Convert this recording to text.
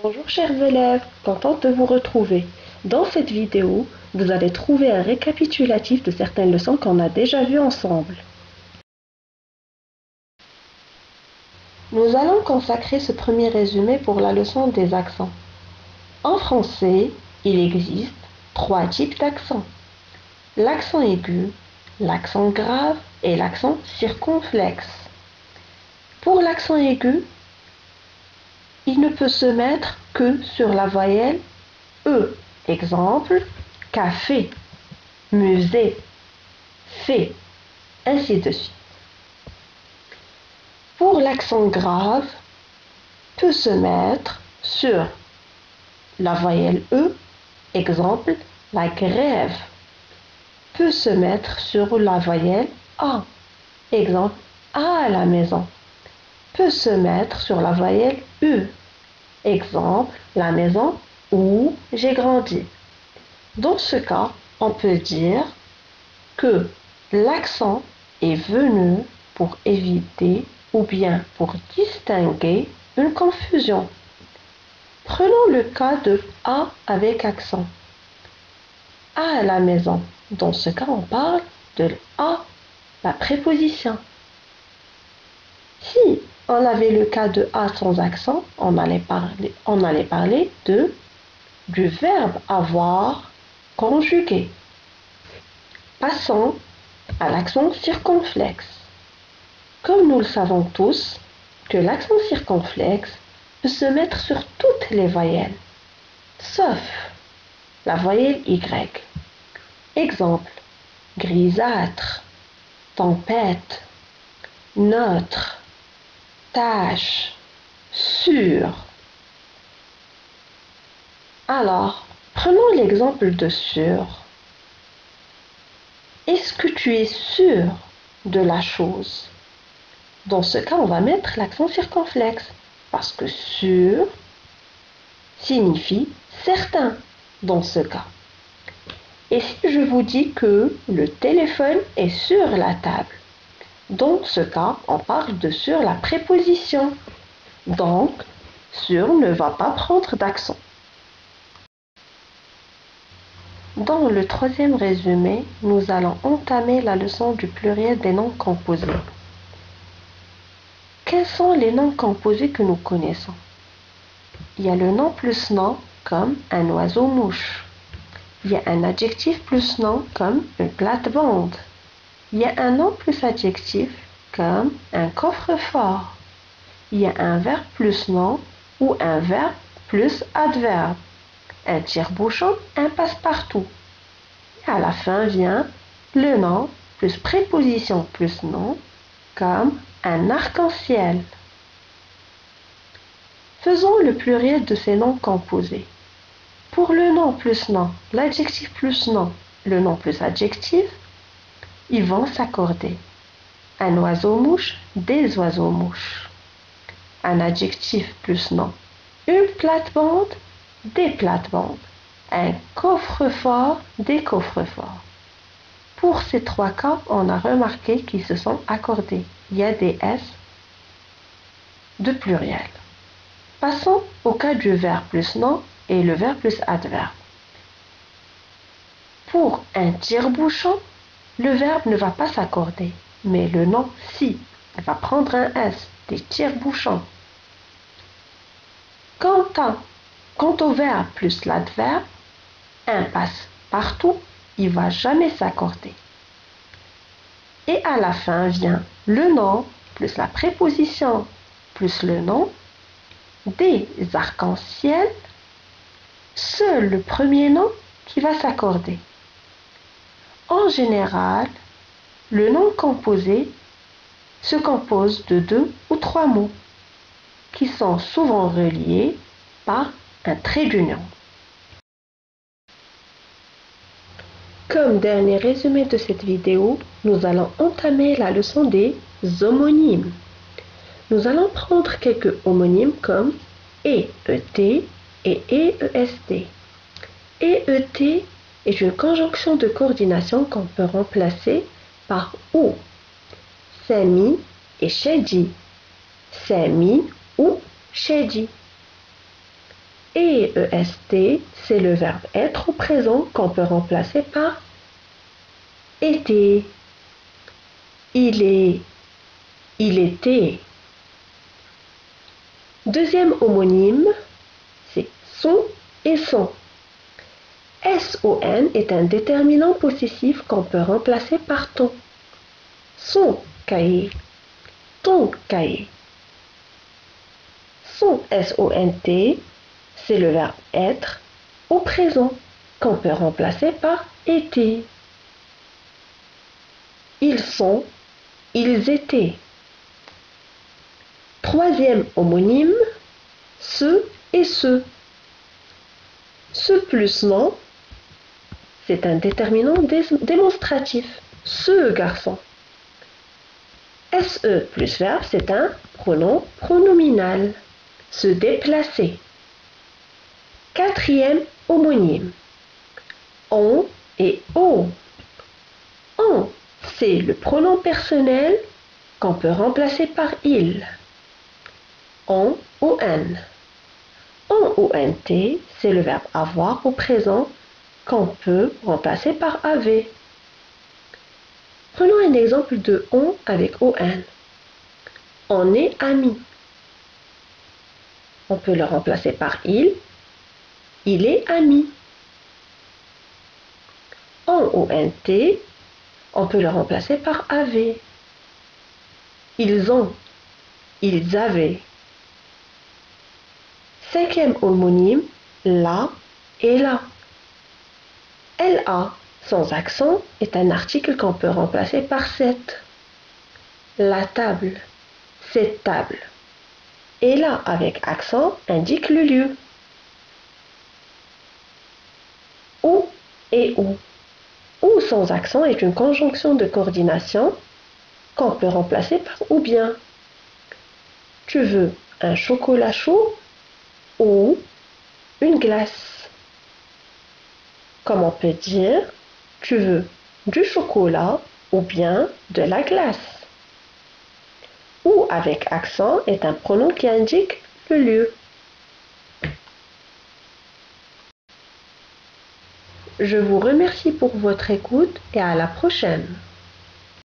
Bonjour chers élèves, contente de vous retrouver. Dans cette vidéo, vous allez trouver un récapitulatif de certaines leçons qu'on a déjà vues ensemble. Nous allons consacrer ce premier résumé pour la leçon des accents. En français, il existe 3 types d'accents. L'accent aigu, l'accent grave et l'accent circonflexe. Pour l'accent aigu, il ne peut se mettre que sur la voyelle E. Exemple, café, musée, fait, ainsi de suite. Pour l'accent grave, peut se mettre sur la voyelle E. Exemple, la grève, peut se mettre sur la voyelle A. Exemple, à la maison, peut se mettre sur la voyelle U. Exemple, la maison où j'ai grandi. Dans ce cas, on peut dire que l'accent est venu pour éviter ou bien pour distinguer une confusion. Prenons le cas de A avec accent. À la maison. Dans ce cas, on parle de A, la préposition. Si on avait le cas de A sans accent, on allait parler du verbe avoir conjugué. Passons à l'accent circonflexe. Comme nous le savons tous, que l'accent circonflexe peut se mettre sur toutes les voyelles, sauf la voyelle Y. Exemple, grisâtre, tempête, neutre, tâche, sûr. Alors, prenons l'exemple de sûr. Est-ce que tu es sûr de la chose? Dans ce cas, on va mettre l'accent circonflexe parce que sûr signifie certain dans ce cas. Et si je vous dis que le téléphone est sur la table, dans ce cas, on parle de sur la préposition. Donc, sur ne va pas prendre d'accent. Dans le troisième résumé, nous allons entamer la leçon du pluriel des noms composés. Quels sont les noms composés que nous connaissons? Il y a le nom plus nom comme un oiseau-mouche. Il y a un adjectif plus nom comme une plate-bande. Il y a un nom plus adjectif comme un coffre-fort. Il y a un verbe plus nom ou un verbe plus adverbe. Un tire-bouchon, un passe-partout. Et à la fin vient le nom plus préposition plus nom comme un arc-en-ciel. Faisons le pluriel de ces noms composés. Pour le nom plus nom, l'adjectif plus nom, le nom plus adjectif, ils vont s'accorder. Un oiseau-mouche, des oiseaux-mouches. Un adjectif plus nom, une plate-bande, des plates-bandes. Un coffre-fort, des coffres-forts. Pour ces 3 cas, on a remarqué qu'ils se sont accordés. Il y a des S de pluriel. Passons au cas du verbe plus nom et le verbe plus adverbe. Pour un tire-bouchon, le verbe ne va pas s'accorder, mais le nom, si, il va prendre un S, des tire-bouchons. Quant au verbe plus l'adverbe, un passe partout, il ne va jamais s'accorder. Et à la fin vient le nom plus la préposition plus le nom, des arcs-en-ciel, seul le premier nom qui va s'accorder. En général, le nom composé se compose de 2 ou 3 mots qui sont souvent reliés par un trait d'union. Comme dernier résumé de cette vidéo, nous allons entamer la leçon des homonymes. Nous allons prendre quelques homonymes comme EET et EEST. EET est une conjonction de coordination qu'on peut remplacer par OU. Sami et Shedi. Sami ou Shedi. Et EST, c'est le verbe être au présent qu'on peut remplacer par était. Il est, il était. Deuxième homonyme, c'est son et son. SON est un déterminant possessif qu'on peut remplacer par ton. Son cahier, ton cahier. Son SONT, c'est le verbe être au présent qu'on peut remplacer par était. Ils sont, ils étaient. Troisième homonyme, ce et ce. Ce plus nom, c'est un déterminant démonstratif. Ce garçon. SE plus verbe, c'est un pronom pronominal. Se déplacer. Quatrième homonyme. On et o. On, c'est le pronom personnel qu'on peut remplacer par il. On ou on. On ou nt, c'est le verbe avoir au présent qu'on peut remplacer par avait. Prenons un exemple de on avec on. On est amis. On peut le remplacer par il est ami. On ou nt, on peut le remplacer par avait. Ils ont, ils avaient. Cinquième homonyme, la et la. LA sans accent est un article qu'on peut remplacer par cette. La table, cette table. Et là avec accent indique le lieu. Où et où. Où sans accent est une conjonction de coordination qu'on peut remplacer par ou bien. Tu veux un chocolat chaud ou une glace. Comme on peut dire, tu veux du chocolat ou bien de la glace. Ou avec accent est un pronom qui indique le lieu. Je vous remercie pour votre écoute et à la prochaine.